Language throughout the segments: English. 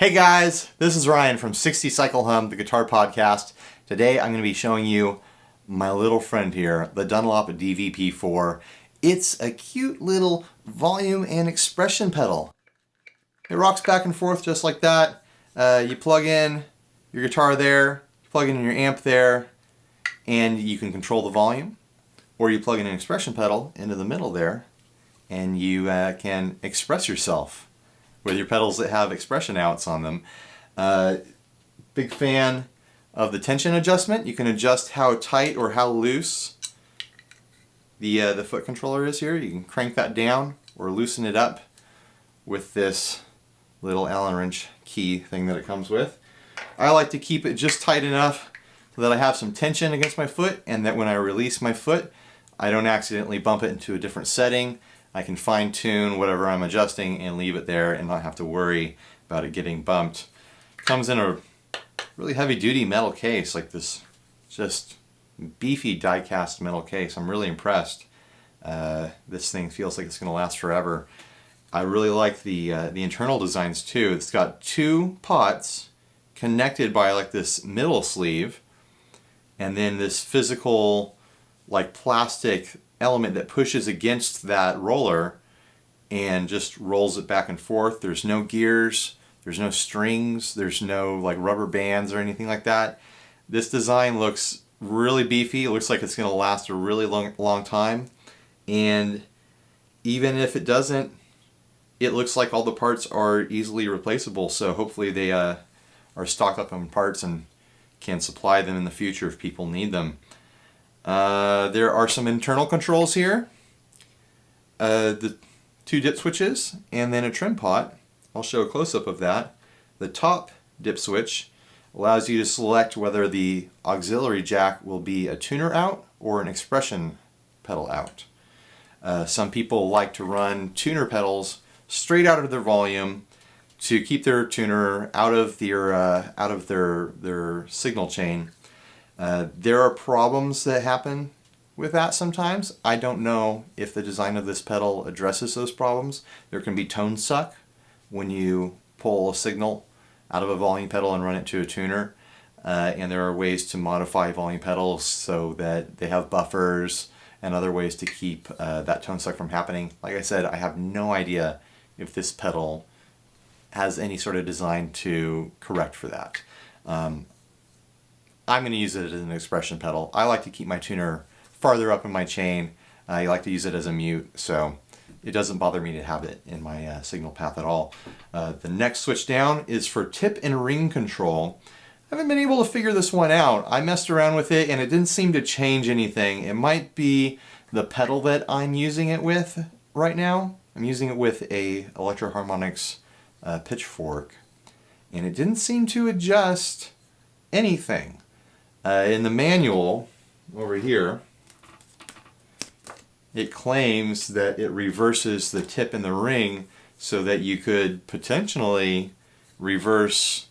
Hey guys, this is Ryan from 60 Cycle Hum, the guitar podcast. Today I'm going to be showing you my little friend here, the Dunlop DVP4. It's a cute little volume and expression pedal. It rocks back and forth just like that. You plug in your guitar there, plug in your amp there, and you can control the volume. Or you plug in an expression pedal into the middle there, and you can express yourself with your pedals that have expression outs on them. Big fan of the tension adjustment. You can adjust how tight or how loose the foot controller is here. You can crank that down or loosen it up with this little Allen wrench key thing that it comes with. I like to keep it just tight enough so that I have some tension against my foot, and that when I release my foot, I don't accidentally bump it into a different setting. I can fine-tune whatever I'm adjusting and leave it there and not have to worry about it getting bumped. Comes in a really heavy-duty metal case, like this just beefy die-cast metal case. I'm really impressed. This thing feels like it's going to last forever. I really like the internal designs too. It's got two pots connected by like this middle sleeve, and then this physical like plastic element that pushes against that roller and just rolls it back and forth. There's no gears, there's no strings, there's no like rubber bands or anything like that. This design looks really beefy. It looks like it's going to last a really long time, and even if it doesn't, it looks like all the parts are easily replaceable, so hopefully they are stocked up on parts and can supply them in the future if people need them. There are some internal controls here, the two dip switches, and then a trim pot. I'll show a close-up of that. The top dip switch allows you to select whether the auxiliary jack will be a tuner out or an expression pedal out. Some people like to run tuner pedals straight out of their volume to keep their tuner out of their signal chain. There are problems that happen with that sometimes. I don't know if the design of this pedal addresses those problems. There can be tone suck when you pull a signal out of a volume pedal and run it to a tuner. And there are ways to modify volume pedals so that they have buffers and other ways to keep that tone suck from happening. Like I said, I have no idea if this pedal has any sort of design to correct for that. I'm going to use it as an expression pedal. I like to keep my tuner farther up in my chain. I like to use it as a mute, so it doesn't bother me to have it in my signal path at all. The next switch down is for tip and ring control. I haven't been able to figure this one out. I messed around with it and it didn't seem to change anything. It might be the pedal that I'm using it with right now. I'm using it with a Electro Harmonix pitchfork, and it didn't seem to adjust anything. In the manual over here, it claims that it reverses the tip and the ring so that you could potentially reverse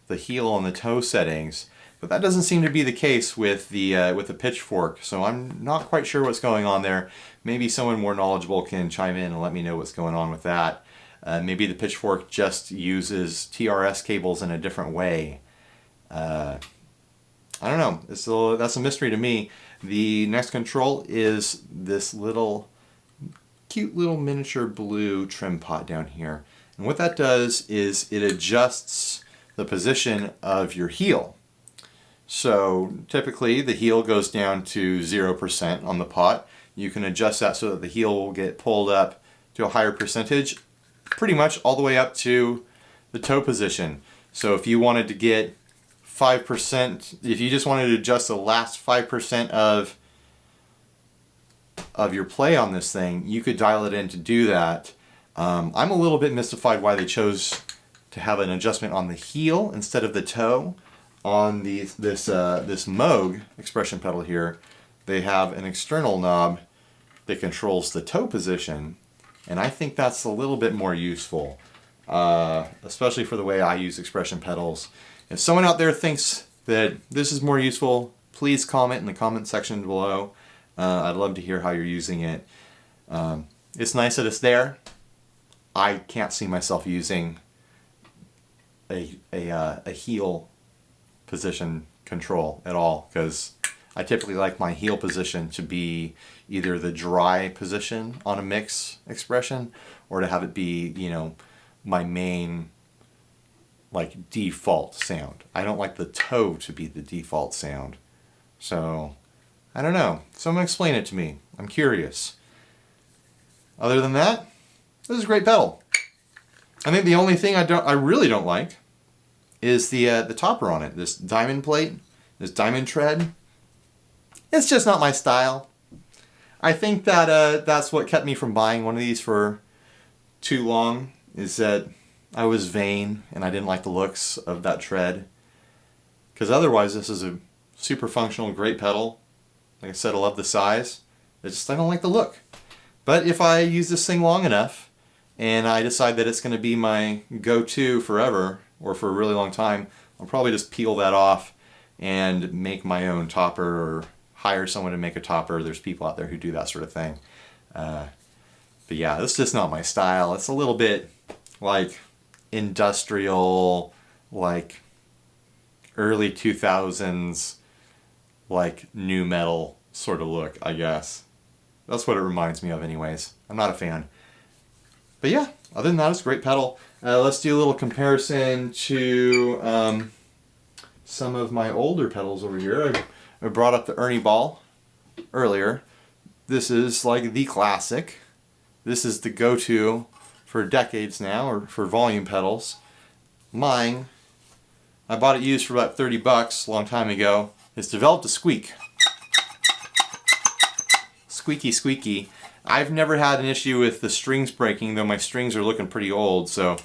the heel and the toe settings, but that doesn't seem to be the case with the pitchfork, so I'm not quite sure what's going on there. Maybe someone more knowledgeable can chime in and let me know what's going on with that. Maybe the pitchfork just uses TRS cables in a different way. I don't know. That's a mystery to me. The next control is this cute little miniature blue trim pot down here. And what that does is it adjusts the position of your heel. So typically the heel goes down to 0% on the pot. You can adjust that so that the heel will get pulled up to a higher percentage, pretty much all the way up to the toe position. So if you wanted to get 5%, if you just wanted to adjust the last 5% of your play on this thing, you could dial it in to do that. I'm a little bit mystified why they chose to have an adjustment on the heel instead of the toe. On this Moog expression pedal here, they have an external knob that controls the toe position, and I think that's a little bit more useful, especially for the way I use expression pedals. If someone out there thinks that this is more useful, please comment in the comment section below. I'd love to hear how you're using it. It's nice that it's there. I can't see myself using a heel position control at all, because I typically like my heel position to be either the dry position on a mix expression, or to have it be, you know, my main like default sound. I don't like the toe to be the default sound. So I don't know. Someone explain it to me. I'm curious. Other than that, this is a great pedal. I think the only thing I really don't like is the topper on it. This diamond plate, this diamond tread. It's just not my style. I think that that's what kept me from buying one of these for too long, is that I was vain and I didn't like the looks of that tread. Because otherwise this is a super functional, great pedal. Like I said, I love the size. I don't like the look. But if I use this thing long enough and I decide that it's going to be my go-to forever, or for a really long time, I'll probably just peel that off and make my own topper, or hire someone to make a topper. There's people out there who do that sort of thing. But yeah, it's just not my style. It's a little bit like industrial, like early 2000s, like new metal sort of look, I guess. That's what it reminds me of anyways. I'm not a fan. But yeah, other than that, it's a great pedal. Let's do a little comparison to some of my older pedals over here. I brought up the Ernie Ball earlier. This is like the classic. This is the go-to for decades now, or for volume pedals. Mine, I bought it used for about 30 bucks a long time ago. It's developed a squeak. Squeaky, squeaky. I've never had an issue with the strings breaking, though my strings are looking pretty old, so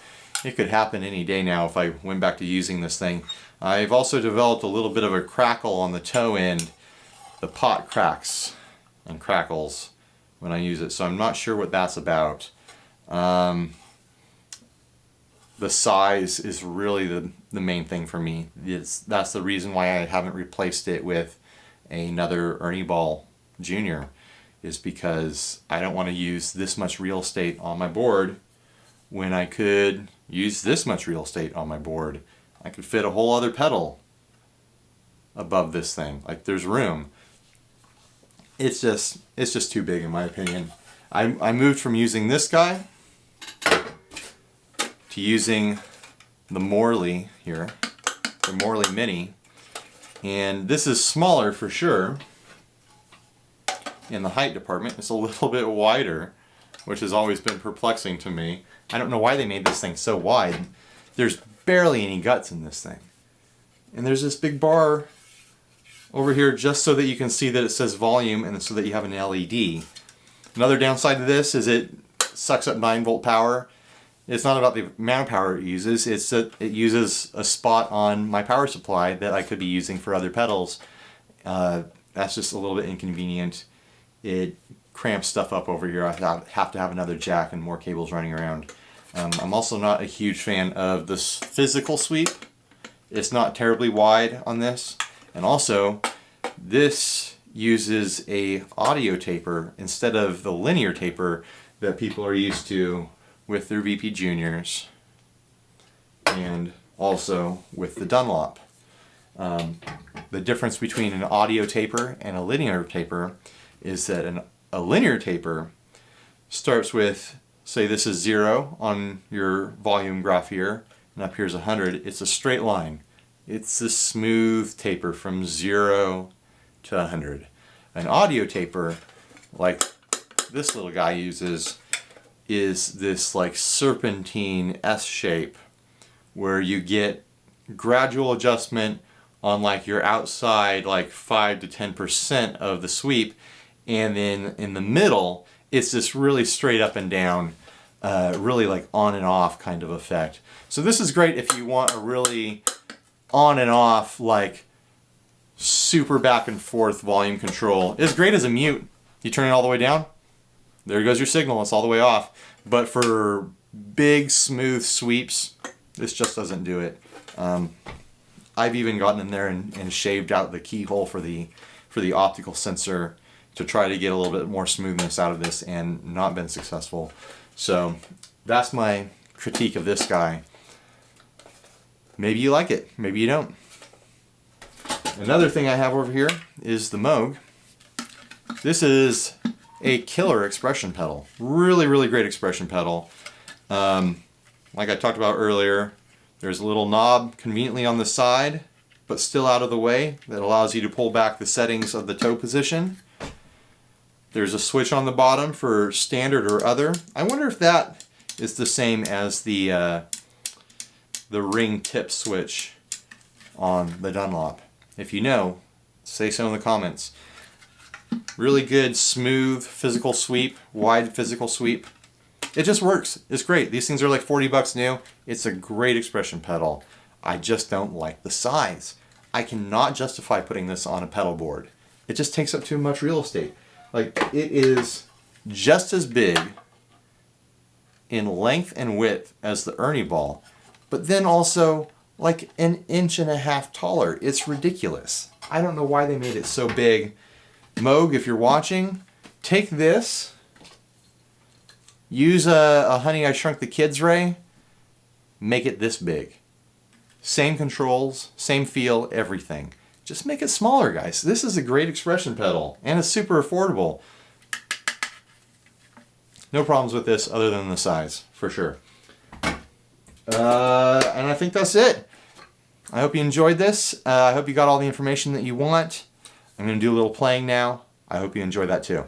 it could happen any day now if I went back to using this thing. I've also developed a little bit of a crackle on the toe end. The pot cracks and crackles when I use it, so I'm not sure what that's about. The size is really the main thing for me. That's the reason why I haven't replaced it with another Ernie Ball Jr., is because I don't want to use this much real estate on my board when I could use this much real estate on my board. I could fit a whole other pedal above this thing. Like, there's room. It's just too big in my opinion. I moved from using this guy to using the Morley here, the Morley Mini, and this is smaller for sure. In the height department, it's a little bit wider, which has always been perplexing to me. I don't know why they made this thing so wide. There's barely any guts in this thing. And there's this big bar over here just so that you can see that it says volume, and so that you have an LED. Another downside to this is it sucks up 9-volt power. It's not about the amount of power it uses, it's that it uses a spot on my power supply that I could be using for other pedals. That's just a little bit inconvenient. It cramps stuff up over here. I have to have another jack and more cables running around. I'm also not a huge fan of this physical sweep. It's not terribly wide on this. And also, this uses a audio taper instead of the linear taper that people are used to with their VP Juniors, and also with the Dunlop. The difference between an audio taper and a linear taper is that a linear taper starts with, say this is 0 on your volume graph here, and up here is 100. It's a straight line. It's a smooth taper from 0 to 100. An audio taper, like this little guy uses, is this like serpentine S shape, where you get gradual adjustment on like your outside like 5 to 10% of the sweep, and then in the middle it's this really straight up and down, really like on and off kind of effect. So this is great if you want a really on and off, like super back and forth volume control. It's great as a mute. You turn it all the way down, there goes your signal, it's all the way off. But for big smooth sweeps, this just doesn't do it. I've even gotten in there and shaved out the keyhole for the optical sensor to try to get a little bit more smoothness out of this, and not been successful. So that's my critique of this guy. Maybe you like it, maybe you don't. Another thing I have over here is the Moog. This is a killer expression pedal. Really, really great expression pedal. Like I talked about earlier, there's a little knob conveniently on the side, but still out of the way, that allows you to pull back the settings of the toe position. There's a switch on the bottom for standard or other. I wonder if that is the same as the ring tip switch on the Dunlop. If you know, say so in the comments. Really good, smooth physical sweep, wide physical sweep. It just works. It's great. These things are like 40 bucks new. It's a great expression pedal. I just don't like the size. I cannot justify putting this on a pedal board. It just takes up too much real estate. Like, it is just as big in length and width as the Ernie ball, but then also like 1.5 inches taller. It's ridiculous. I don't know why they made it so big. Moog, if you're watching, take this, use a Honey I Shrunk the Kids ray, make it this big. Same controls, same feel, everything. Just make it smaller, guys. This is a great expression pedal, and it's super affordable. No problems with this other than the size, for sure. And I think that's it. I hope you enjoyed this. I hope you got all the information that you want. I'm going to do a little playing now. I hope you enjoy that too.